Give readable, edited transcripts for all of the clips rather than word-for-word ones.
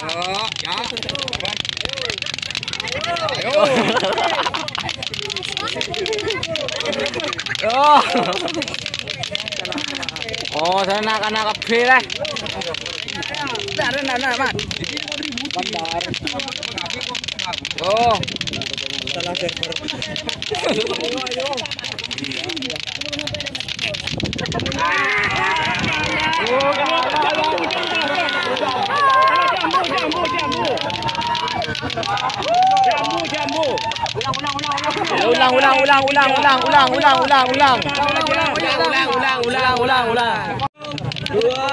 Ya. Oh, sana nak free lah. Nah, Mat. Oh. Salah server. Jambu. Ulang. Dua.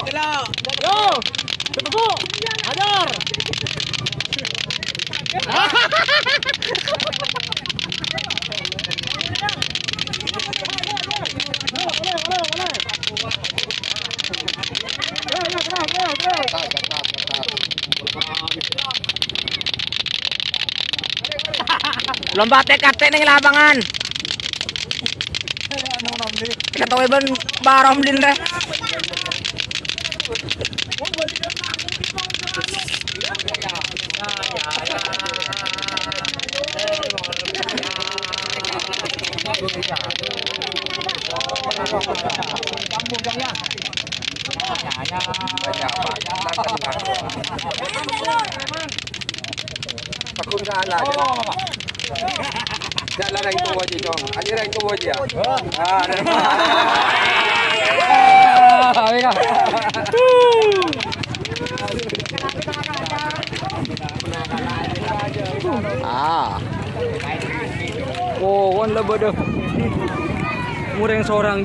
Kelak. Yo. Tepuk. Hajar. Lomba TKT ning lapangan. Kita tahu ben barom din deh. Pakun kalah. Jalan lagi tu wajib dong. Ada lagi tu wajib. Oh, wan lah bodoh. Mureng seorang.